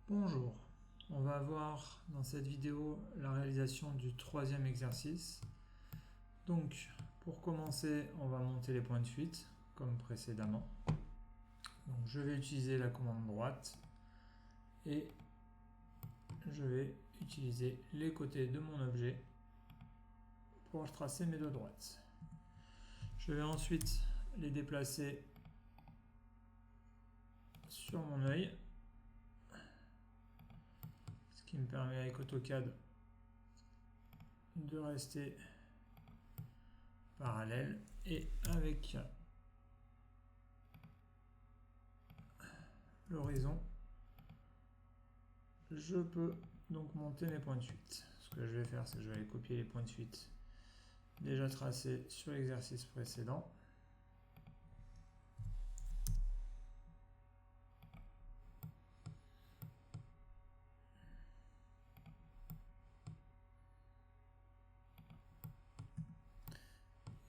Bonjour, on va voir dans cette vidéo la réalisation du troisième exercice. Donc pour commencer, on va monter les points de fuite comme précédemment. Donc je vais utiliser la commande droite et je vais utiliser les côtés de mon objet pour tracer mes deux droites. Je vais ensuite les déplacer sur mon œil, ce qui me permet avec AutoCAD de rester parallèle, et avec l'horizon je peux donc monter mes points de fuite. Ce que je vais faire, c'est que je vais aller copier les points de fuite déjà tracés sur l'exercice précédent.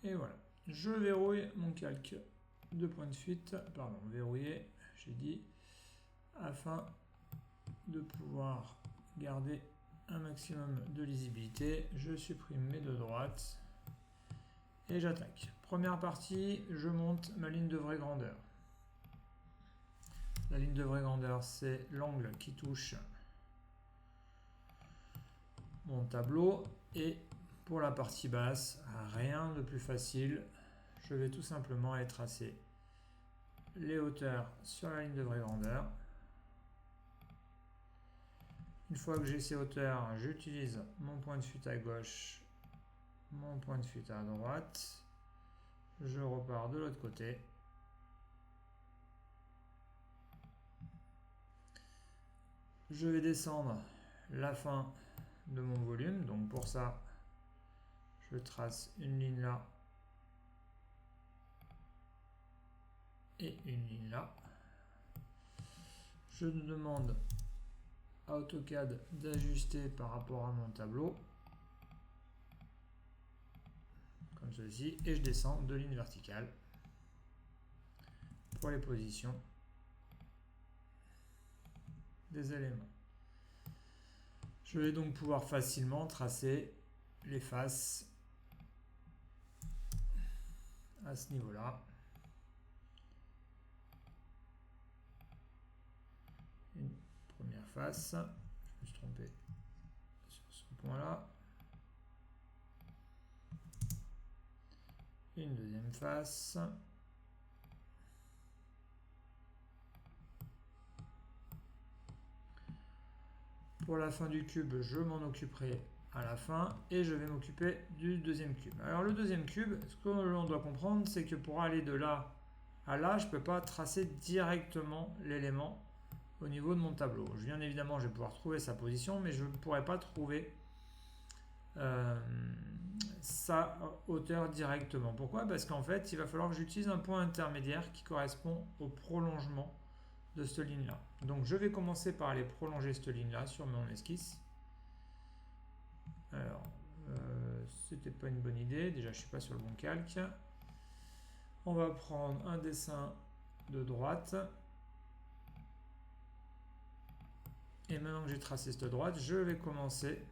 Et voilà, je verrouille mon calque de points de fuite, pardon, verrouiller, j'ai dit, afin de pouvoir garder un maximum de lisibilité. Je supprime mes deux droites et j'attaque. Première partie, je monte ma ligne de vraie grandeur. La ligne de vraie grandeur, c'est l'angle qui touche mon tableau. Et pour la partie basse, rien de plus facile. Je vais tout simplement aller tracer les hauteurs sur la ligne de vraie grandeur. Une fois que j'ai ces hauteurs, j'utilise mon point de fuite à gauche, mon point de fuite à droite. Je repars de l'autre côté. Je vais descendre la fin de mon volume. Donc pour ça, je trace une ligne là et une ligne là. Je demande à AutoCAD d'ajuster par rapport à mon tableau, comme ceci, et je descends deux lignes verticales pour les positions des éléments. Je vais donc pouvoir facilement tracer les faces à ce niveau-là. Une première face, je me suis trompé sur ce point-là. Une deuxième face. Pour la fin du cube, je m'en occuperai à la fin et je vais m'occuper du deuxième cube. Alors le deuxième cube, ce que l'on doit comprendre, c'est que pour aller de là à là, je ne peux pas tracer directement l'élément au niveau de mon tableau. Bien évidemment, je vais pouvoir trouver sa position, mais je ne pourrai pas trouver sa hauteur directement. Pourquoi? Parce qu'en fait, il va falloir que j'utilise un point intermédiaire qui correspond au prolongement de cette ligne là. Donc je vais commencer par aller prolonger cette ligne là sur mon esquisse. Alors c'était pas une bonne idée, déjà je suis pas sur le bon calque. On va prendre un dessin de droite, et maintenant que j'ai tracé cette droite, je vais commencer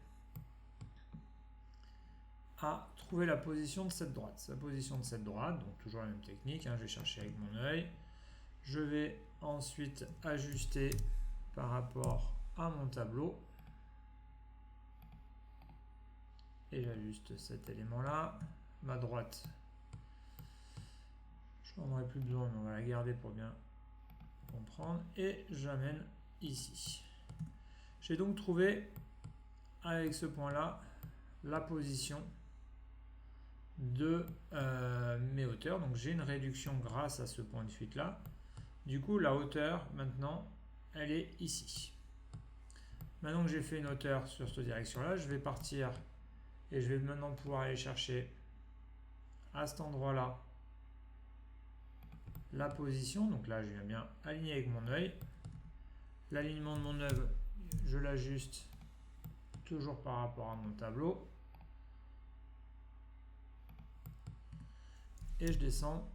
à trouver la position de cette droite. La position de cette droite, donc toujours la même technique, je vais chercher avec mon œil. Je vais ensuite ajuster par rapport à mon tableau. Et j'ajuste cet élément-là. Ma droite, je n'en aurai plus besoin, mais on va la garder pour bien comprendre. Et j'amène ici. J'ai donc trouvé, avec ce point-là, la position de mes hauteurs. Donc j'ai une réduction grâce à ce point de fuite-là. Du coup, la hauteur, maintenant, elle est ici. Maintenant que j'ai fait une hauteur sur cette direction-là, je vais partir et je vais maintenant pouvoir aller chercher à cet endroit-là la position. Donc là, je viens bien aligner avec mon œil. L'alignement de mon œuvre, je l'ajuste toujours par rapport à mon tableau. Et je descends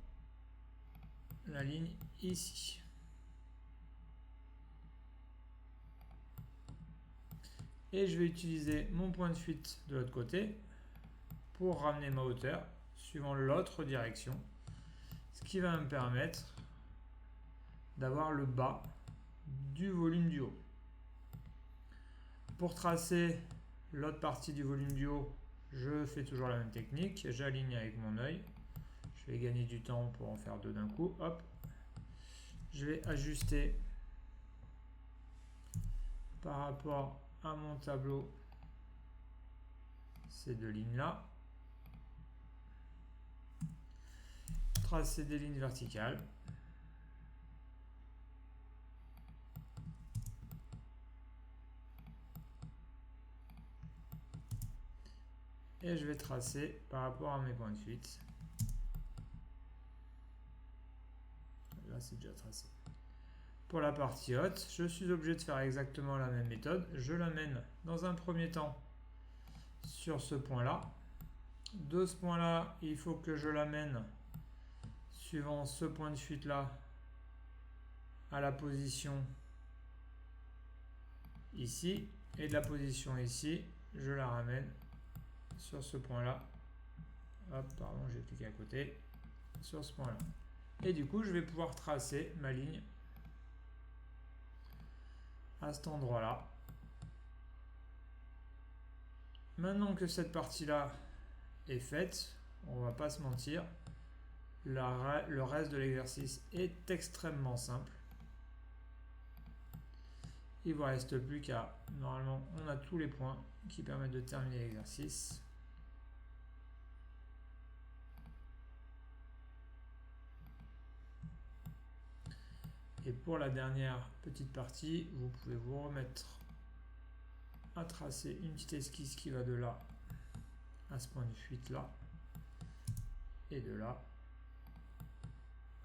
la ligne ici. Et je vais utiliser mon point de fuite de l'autre côté pour ramener ma hauteur suivant l'autre direction. Ce qui va me permettre d'avoir le bas du volume du haut. Pour tracer l'autre partie du volume du haut, je fais toujours la même technique. J'aligne avec mon œil. Je vais gagner du temps pour en faire deux d'un coup. Hop. Je vais ajuster par rapport à mon tableau ces deux lignes-là. Tracer des lignes verticales. Et je vais tracer par rapport à mes points de fuite. Là, c'est déjà tracé. Pour la partie haute, je suis obligé de faire exactement la même méthode. Je l'amène dans un premier temps sur ce point-là. De ce point-là, il faut que je l'amène suivant ce point de fuite-là à la position ici. Et de la position ici, je la ramène sur ce point-là. Hop, pardon, j'ai cliqué à côté. Sur ce point-là. Et du coup, je vais pouvoir tracer ma ligne à cet endroit-là. Maintenant que cette partie-là est faite, on va pas se mentir, le reste de l'exercice est extrêmement simple. Il ne vous reste plus qu'à, normalement, on a tous les points qui permettent de terminer l'exercice. Et pour la dernière petite partie, vous pouvez vous remettre à tracer une petite esquisse qui va de là à ce point de fuite là, et de là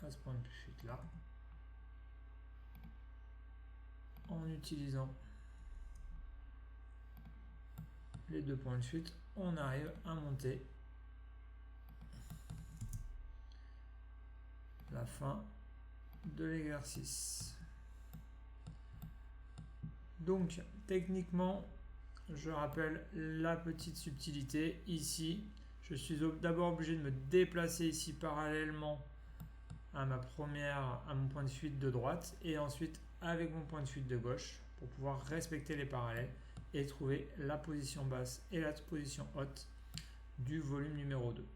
à ce point de fuite là, en utilisant les deux points de fuite, on arrive à monter la fin de l'exercice. Donc techniquement, je rappelle la petite subtilité ici. Je suis d'abord obligé de me déplacer ici parallèlement à mon point de fuite de droite et ensuite avec mon point de fuite de gauche pour pouvoir respecter les parallèles et trouver la position basse et la position haute du volume numéro 2.